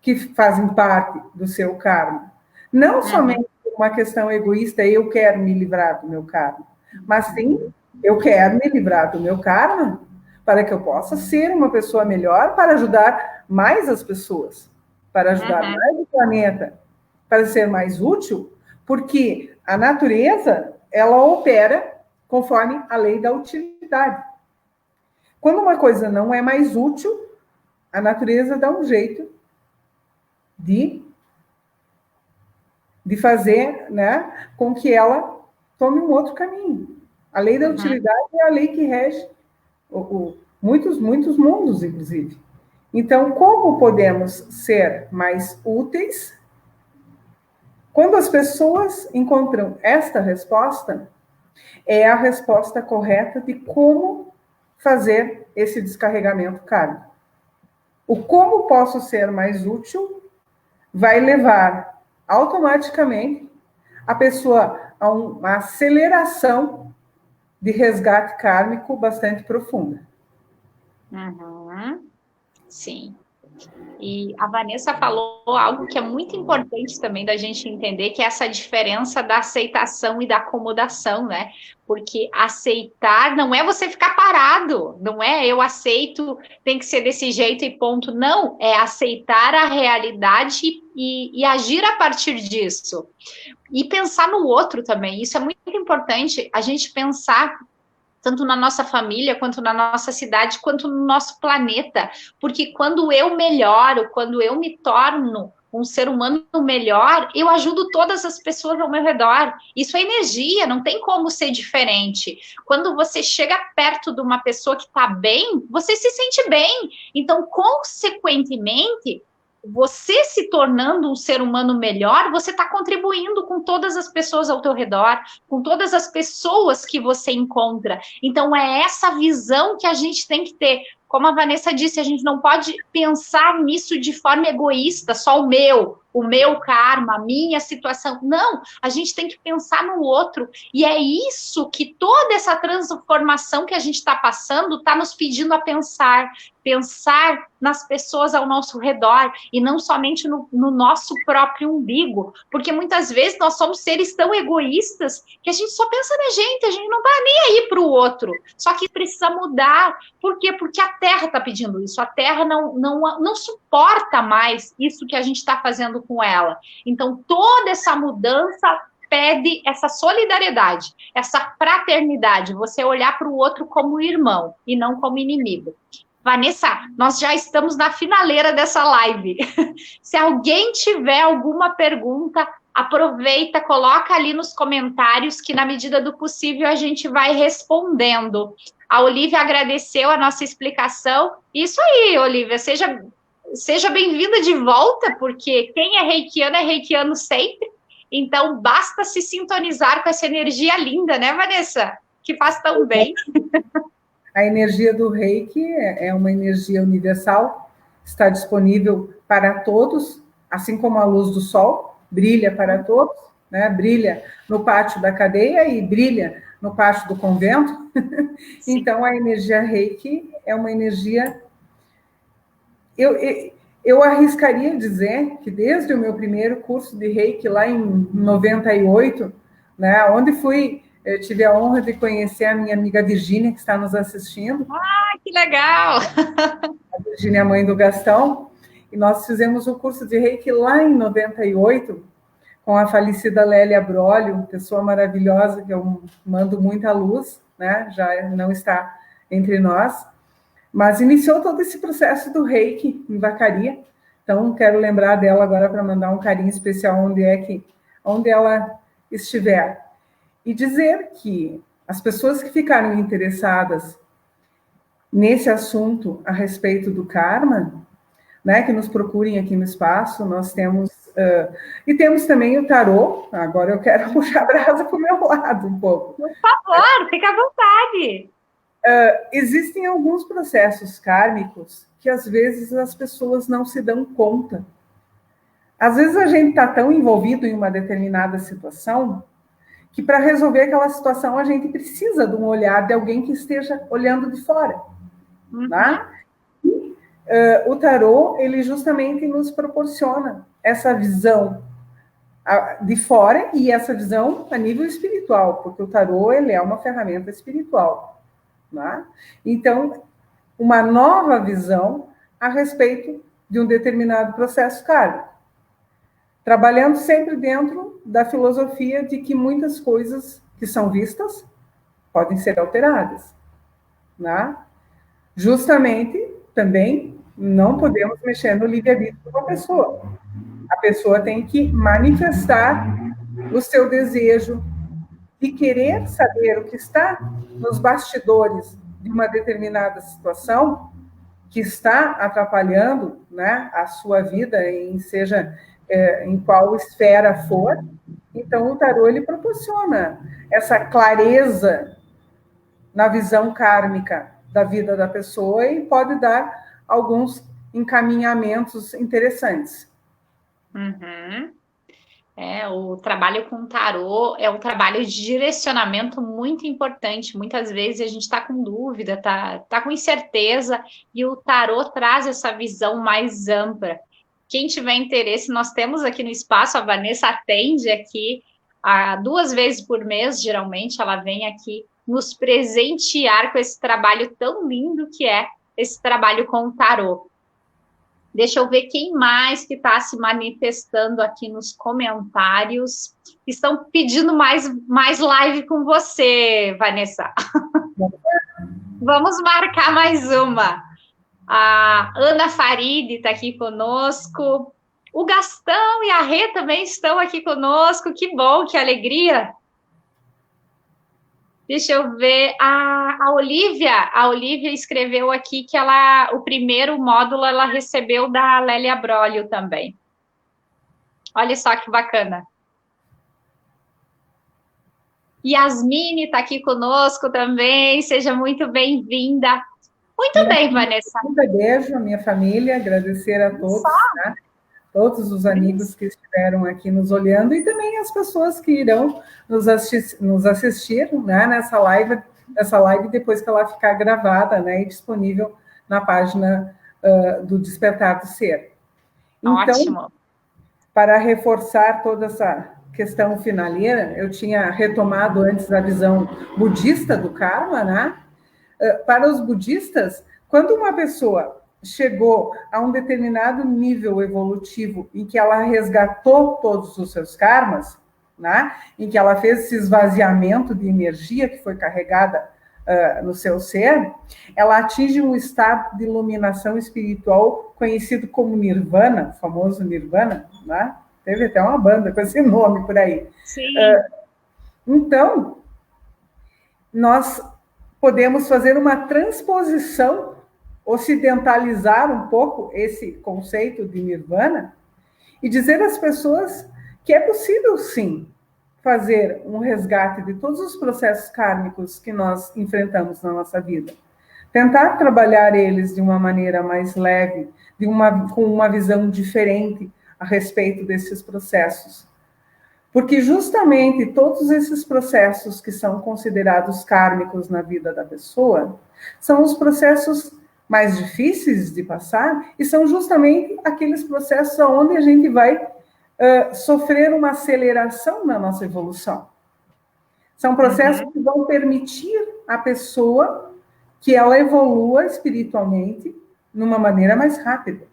que fazem parte do seu karma. Não somente uma questão egoísta, eu quero me livrar do meu karma, mas sim, eu quero me livrar do meu karma para que eu possa ser uma pessoa melhor, para ajudar mais as pessoas, para ajudar mais o planeta, para ser mais útil, porque a natureza, ela opera conforme a lei da utilidade. Quando uma coisa não é mais útil, a natureza dá um jeito de fazer, né, com que ela tome um outro caminho. A lei da utilidade é a lei que rege muitos mundos, inclusive. Então, como podemos ser mais úteis? Quando as pessoas encontram esta resposta, é a resposta correta de como fazer esse descarregamento kármico. O como posso ser mais útil vai levar automaticamente a pessoa a uma aceleração de resgate kármico bastante profunda. Sim. E a Vanessa falou algo que é muito importante também da gente entender, que é essa diferença da aceitação e da acomodação, né? Porque aceitar não é você ficar parado, não é eu aceito, tem que ser desse jeito e ponto. Não, é aceitar a realidade e agir a partir disso. E pensar no outro também, isso é muito importante, a gente pensar tanto na nossa família, quanto na nossa cidade, quanto no nosso planeta, porque quando eu melhoro, quando eu me torno um ser humano melhor, eu ajudo todas as pessoas ao meu redor. Isso é energia, não tem como ser diferente. Quando você chega perto de uma pessoa que está bem, você se sente bem. Então, consequentemente, você se tornando um ser humano melhor, você está contribuindo com todas as pessoas ao teu redor, com todas as pessoas que você encontra. Então, é essa visão que a gente tem que ter. Como a Vanessa disse, a gente não pode pensar nisso de forma egoísta, só o meu karma, a minha situação. Não, a gente tem que pensar no outro. E é isso que toda essa transformação que a gente está passando está nos pedindo a pensar. pensar nas pessoas ao nosso redor e não somente no nosso próprio umbigo, porque muitas vezes nós somos seres tão egoístas que a gente só pensa na gente, a gente não está nem aí para o outro. Só que precisa mudar. Por quê? Porque a Terra está pedindo isso. A Terra não suporta mais isso que a gente está fazendo com ela. Então, toda essa mudança pede essa solidariedade, essa fraternidade, você olhar para o outro como irmão e não como inimigo. Vanessa, nós já estamos na finaleira dessa live. Se alguém tiver alguma pergunta, aproveita, coloca ali nos comentários que, na medida do possível, a gente vai respondendo. A Olivia agradeceu a nossa explicação. Isso aí, Olivia, seja bem-vinda de volta, porque quem é reikiano sempre. Então, basta se sintonizar com essa energia linda, né, Vanessa? Que faz tão bem. A energia do Reiki é uma energia universal, está disponível para todos, assim como a luz do sol, brilha para todos, né? Brilha no pátio da cadeia e brilha no pátio do convento. Então, a energia Reiki é uma energia... Eu arriscaria dizer que desde o meu primeiro curso de Reiki, lá em 98, né, onde eu tive a honra de conhecer a minha amiga Virgínia, que está nos assistindo. Ah, que legal! A Virgínia é mãe do Gastão, e nós fizemos o curso de Reiki lá em 98, com a falecida Lélia Brolio, pessoa maravilhosa, que eu mando muita luz, né, já não está entre nós. Mas iniciou todo esse processo do Reiki em Vacaria. Então, quero lembrar dela agora para mandar um carinho especial onde ela estiver. E dizer que as pessoas que ficaram interessadas nesse assunto a respeito do karma, né, que nos procurem aqui no espaço, nós temos... e temos também o tarô. Agora eu quero puxar a brasa para o meu lado um pouco. Por favor, fica à vontade. Existem alguns processos kármicos que, às vezes, as pessoas não se dão conta. Às vezes, a gente está tão envolvido em uma determinada situação que, para resolver aquela situação, a gente precisa de um olhar de alguém que esteja olhando de fora. Uhum. Tá? E, o tarô, ele justamente nos proporciona essa visão de fora e essa visão a nível espiritual, porque o tarô, ele é uma ferramenta espiritual. Né? Então, uma nova visão a respeito de um determinado processo kármico. Trabalhando sempre dentro da filosofia de que muitas coisas que são vistas podem ser alteradas. Né? Justamente, também, não podemos mexer no livre-arbítrio de uma pessoa. A pessoa tem que manifestar o seu desejo de querer saber o que está nos bastidores de uma determinada situação que está atrapalhando, né, a sua vida, seja em qual esfera for. Então, o tarô, ele proporciona essa clareza na visão kármica da vida da pessoa e pode dar alguns encaminhamentos interessantes. Uhum. O trabalho com tarô é um trabalho de direcionamento muito importante. Muitas vezes a gente está com dúvida, está com incerteza, e o tarô traz essa visão mais ampla. Quem tiver interesse, nós temos aqui no espaço, a Vanessa atende aqui 2 vezes por mês, geralmente ela vem aqui nos presentear com esse trabalho tão lindo que é esse trabalho com o tarô. Deixa eu ver quem mais que está se manifestando aqui nos comentários. Estão pedindo mais live com você, Vanessa. Vamos marcar mais uma. A Ana Farid está aqui conosco. O Gastão e a Rê também estão aqui conosco. Que bom, que alegria. Deixa eu ver, a Olivia escreveu aqui que o primeiro módulo ela recebeu da Lélia Brolio também. Olha só que bacana. Yasmine está aqui conosco também, seja muito bem-vinda. Muito bem, Vanessa. Um beijo à minha família, agradecer a todos, né? Todos os amigos que estiveram aqui nos olhando e também as pessoas que irão nos assistir, né, nessa live depois que ela ficar gravada, né, e disponível na página do Despertar do Ser. Então, ótimo. Para reforçar toda essa questão finaleira, eu tinha retomado antes a visão budista do karma, né? Para os budistas, quando uma pessoa chegou a um determinado nível evolutivo em que ela resgatou todos os seus karmas, né? Em que ela fez esse esvaziamento de energia que foi carregada no seu ser, ela atinge um estado de iluminação espiritual conhecido como Nirvana, o famoso Nirvana, né? Teve até uma banda com esse nome por aí. Sim. Então, nós podemos fazer uma transposição, ocidentalizar um pouco esse conceito de Nirvana e dizer às pessoas que é possível, sim, fazer um resgate de todos os processos kármicos que nós enfrentamos na nossa vida. Tentar trabalhar eles de uma maneira mais leve, com uma visão diferente a respeito desses processos. Porque justamente todos esses processos que são considerados kármicos na vida da pessoa são os processos mais difíceis de passar e são justamente aqueles processos onde a gente vai sofrer uma aceleração na nossa evolução. São processos que vão permitir à pessoa que ela evolua espiritualmente numa maneira mais rápida.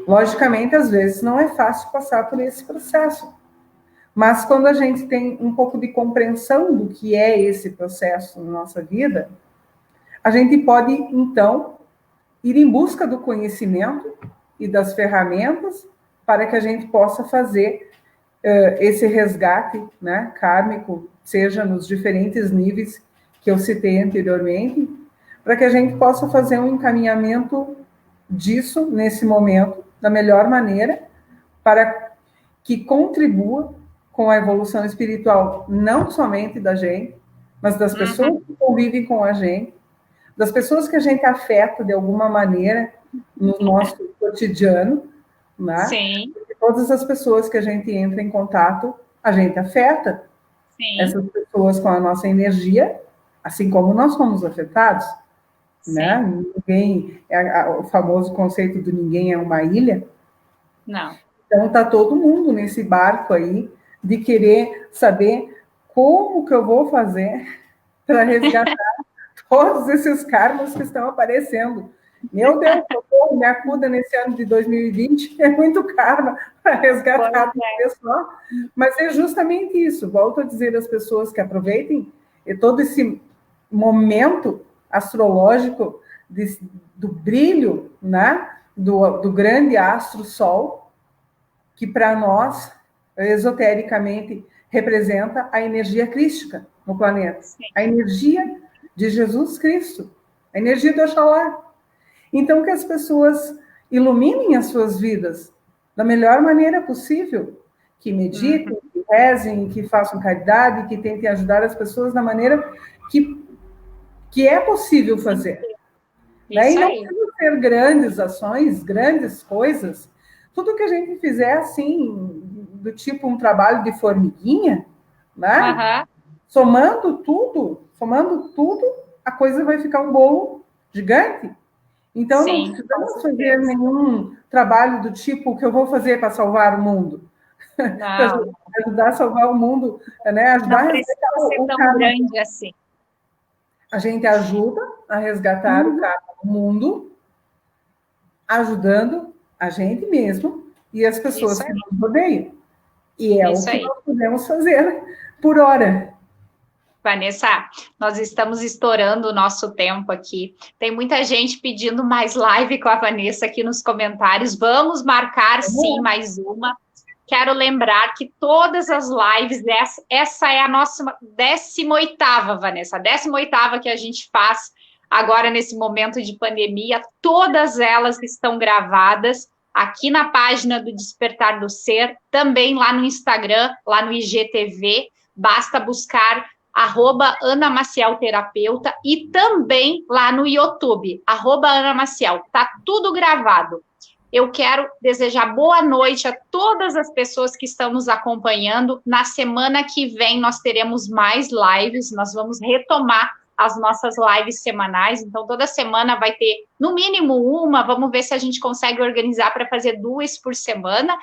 Logicamente, às vezes, não é fácil passar por esse processo. Mas quando a gente tem um pouco de compreensão do que é esse processo na nossa vida, a gente pode, então, ir em busca do conhecimento e das ferramentas para que a gente possa fazer esse resgate, né, kármico, seja nos diferentes níveis que eu citei anteriormente, para que a gente possa fazer um encaminhamento disso, nesse momento, da melhor maneira, para que contribua com a evolução espiritual, não somente da gente, mas das pessoas que convivem com a gente, das pessoas que a gente afeta de alguma maneira no nosso cotidiano, né? Sim. Porque todas as pessoas que a gente entra em contato, a gente afeta. Sim. Essas pessoas com a nossa energia, assim como nós somos afetados, né? Ninguém, o famoso conceito do ninguém é uma ilha. Não. Então está todo mundo nesse barco aí de querer saber como que eu vou fazer para resgatar todos esses karmas que estão aparecendo. Meu Deus, me acuda nesse ano de 2020, é muito karma para resgatar de uma vez só. Mas é justamente isso, volto a dizer às pessoas que aproveitem todo esse momento astrológico do brilho, né, do grande astro Sol, que para nós, esotericamente, representa a energia crística no planeta. Sim. A energia de Jesus Cristo, a energia do Oxalá. Então, que as pessoas iluminem as suas vidas da melhor maneira possível, que meditem, que rezem, que façam caridade, que tentem ajudar as pessoas da maneira que é possível fazer. Né? E não precisa ser grandes ações, grandes coisas. Tudo que a gente fizer assim, do tipo um trabalho de formiguinha, né? Somando tudo, a coisa vai ficar um bolo gigante. Então, não precisamos fazer nenhum trabalho do tipo o que eu vou fazer para salvar o mundo. Para ajudar a salvar o mundo, né? Ajudar não precisa ser tão grande assim. A gente ajuda a resgatar o karma do mundo, ajudando a gente mesmo e as pessoas que nos rodeiam. E é o que nós podemos fazer por hora. Vanessa, nós estamos estourando o nosso tempo aqui. Tem muita gente pedindo mais live com a Vanessa aqui nos comentários. Vamos marcar, sim, mais uma. Quero lembrar que todas as lives, essa é a nossa 18ª, Vanessa, 18ª que a gente faz agora nesse momento de pandemia. Todas elas estão gravadas aqui na página do Despertar do Ser, também lá no Instagram, lá no IGTV. Basta buscar @AnaMacielTerapeuta e também lá no YouTube, @AnaMaciel. Tá tudo gravado. Eu quero desejar boa noite a todas as pessoas que estão nos acompanhando. Na semana que vem nós teremos mais lives, nós vamos retomar as nossas lives semanais. Então, toda semana vai ter, no mínimo, uma. Vamos ver se a gente consegue organizar para fazer 2 por semana.